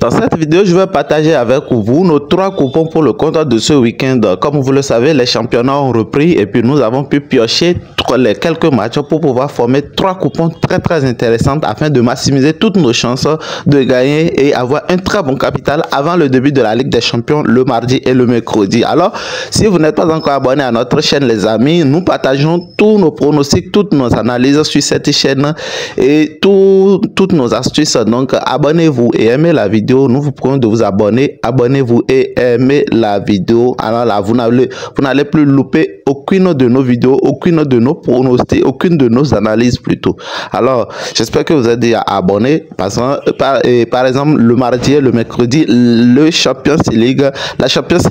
Dans cette vidéo, je vais partager avec vous nos 3 coupons pour le compte de ce week-end. Comme vous le savez, les championnats ont repris et puis nous avons pu piocher les quelques matchs pour pouvoir former 3 coupons très intéressants afin de maximiser toutes nos chances de gagner et avoir un très bon capital avant le début de la Ligue des Champions le mardi et le mercredi. Alors, si vous n'êtes pas encore abonné à notre chaîne, les amis, nous partageons tous nos pronostics, toutes nos analyses sur cette chaîne et toutes nos astuces. Donc, abonnez-vous et aimez la vidéo. Nous vous prions de vous abonner, abonnez-vous et aimez la vidéo. Alors là, vous n'allez plus louper aucune de nos vidéos, aucune de nos pronostics, aucune de nos analyses plutôt. Alors, j'espère que vous êtes déjà abonnés. Par exemple, le mardi et le mercredi, la Champions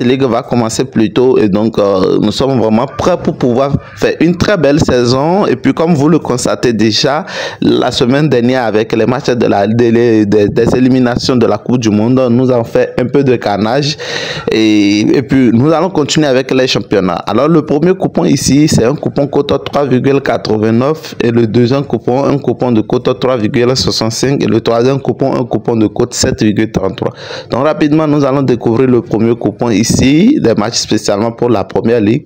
League va commencer plus tôt et donc nous sommes vraiment prêts pour pouvoir faire une très belle saison. Et puis, comme vous le constatez déjà, la semaine dernière avec les matchs des éliminations de la Coupe du Monde, nous avons fait un peu de carnage et puis nous allons continuer avec les championnats. Alors le premier coupon ici, c'est un coupon cote 3,89 et le deuxième coupon, un coupon de cote 3,65 et le troisième coupon, un coupon de cote 7,33. Donc rapidement, nous allons découvrir le premier coupon ici, des matchs spécialement pour la première ligue.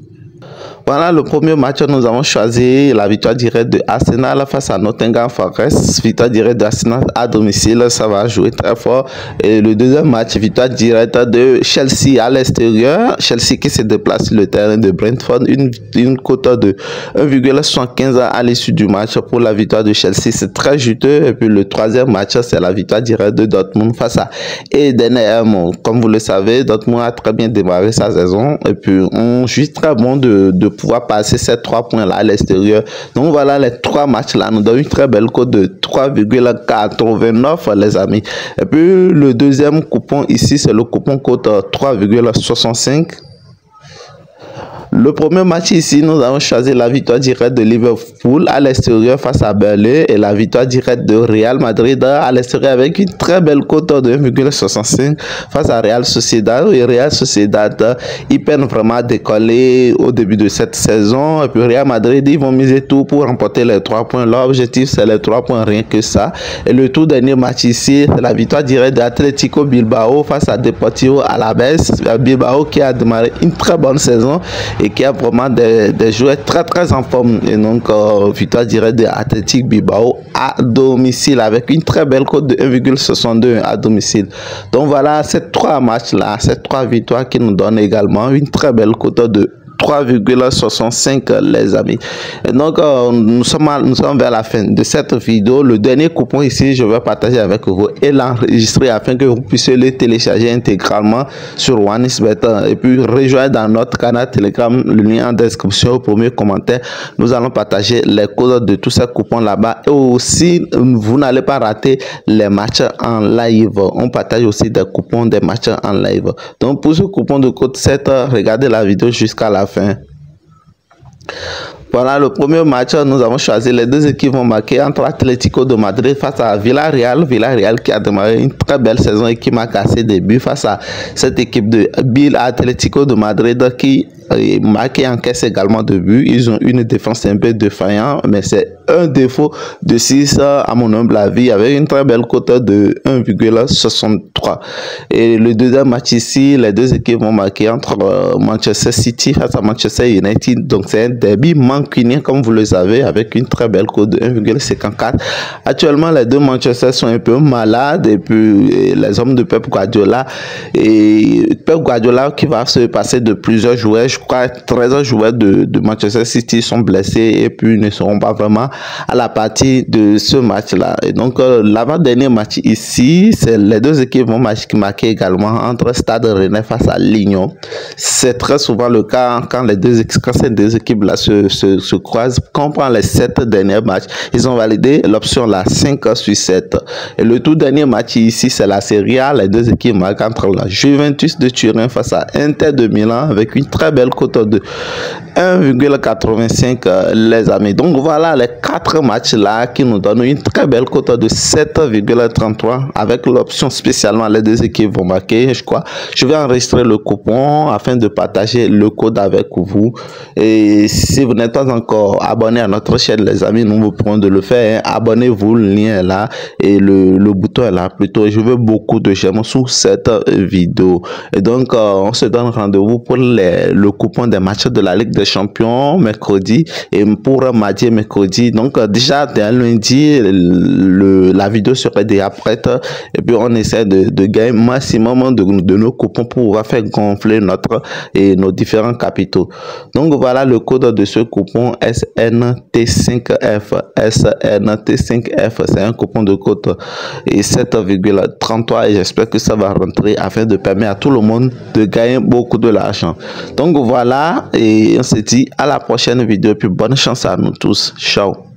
Voilà, le premier match, nous avons choisi la victoire directe de Arsenal face à Nottingham Forest. Victoire directe d'Arsenal à domicile, ça va jouer très fort. Et le deuxième match, victoire directe de Chelsea à l'extérieur. Chelsea qui se déplace sur le terrain de Brentford. Une cote de 1,75 à l'issue du match pour la victoire de Chelsea. C'est très juteux. Et puis le troisième match, c'est la victoire directe de Dortmund face à Edenheim. Comme vous le savez, Dortmund a très bien démarré sa saison. Et puis on joue très bon de pouvoir passer ces 3 points là à l'extérieur. Donc voilà, les 3 matchs là nous donnent une très belle cote de 3,89 les amis. Et puis le deuxième coupon ici, c'est le coupon cote 3,65. Le premier match ici, nous avons choisi la victoire directe de Liverpool à l'extérieur face à Berlin et la victoire directe de Real Madrid à l'extérieur avec une très belle cote de 1,65 face à Real Sociedad. Et Real Sociedad, ils peinent vraiment à décoller au début de cette saison. Et puis Real Madrid, ils vont miser tout pour remporter les 3 points. Leur objectif, c'est les 3 points, rien que ça. Et le tout dernier match ici, c'est la victoire directe d'Atlético Bilbao face à Deportivo Alavés. Bilbao qui a démarré une très bonne saison et qui a vraiment des joueurs très en forme. Et donc victoire directe de Athletic Bilbao à domicile avec une très belle cote de 1,62 à domicile. Donc voilà, ces 3 matchs là, ces 3 victoires qui nous donnent également une très belle cote de 3,65 les amis. Et donc nous sommes vers la fin de cette vidéo. Le dernier coupon ici, je vais partager avec vous et l'enregistrer afin que vous puissiez le télécharger intégralement sur OneXBet et puis rejoindre dans notre canal Telegram, le lien en description au premier commentaire. Nous allons partager les codes de tous ces coupons là-bas et aussi vous n'allez pas rater les matchs en live. On partage aussi des coupons des matchs en live. Donc pour ce coupon de code 7, regardez la vidéo jusqu'à la fin. Voilà, le premier match, nous avons choisi les 2 équipes vont marquer entre Atlético de Madrid face à Villarreal. Villarreal qui a démarré une très belle saison et qui marque assez de buts face à cette équipe de Atlético de Madrid qui marque et encaisse également de buts. Ils ont une défense un peu défaillante, mais c'est un défaut de 6 à mon humble avis avec une très belle cote de 1,63. Et le deuxième match ici, les 2 équipes vont marquer entre Manchester City face à Manchester United. Donc c'est un derby mancunien comme vous le savez avec une très belle cote de 1,54. Actuellement les 2 Manchester sont un peu malades et puis les hommes de Pep Guardiola qui va se passer de plusieurs joueurs. Je crois 13 joueurs de Manchester City sont blessés et puis ne seront pas vraiment à la partie de ce match là. Et donc l'avant-dernier match ici, c'est les 2 équipes vont marquer également entre Stade Rennais face à Lyon. C'est très souvent le cas quand ces 2 équipes là se croisent. Quand on prend les 7 derniers matchs, ils ont validé l'option là 5 sur 7. Et le tout dernier match ici, c'est la Serie A. Les 2 équipes marquent entre la Juventus de Turin face à Inter de Milan avec une très belle cote de 1,85 les amis. Donc voilà les 4 matchs là qui nous donnent une très belle cote de 7,33 avec l'option spéciale seulement les deux équipes vont marquer, je crois. Je vais enregistrer le coupon afin de partager le code avec vous. Et si vous n'êtes pas encore abonné à notre chaîne, les amis, nous vous prions de le faire. Abonnez-vous, le lien est là et le bouton est là plutôt. Je veux beaucoup de j'aime sous cette vidéo. Et donc, on se donne rendez-vous pour le coupon des matchs de la Ligue des Champions mercredi et pour mardi et mercredi. Donc, déjà, dès lundi, la vidéo serait déjà prête et puis on essaie de gagner maximum de nos coupons pour pouvoir faire gonfler nos différents capitaux. Donc, voilà le code de ce coupon SNT5F. SNT5F, c'est un coupon de code et 7,33 et j'espère que ça va rentrer afin de permettre à tout le monde de gagner beaucoup de l'argent. Donc voilà, et on se dit à la prochaine vidéo et puis bonne chance à nous tous. Ciao.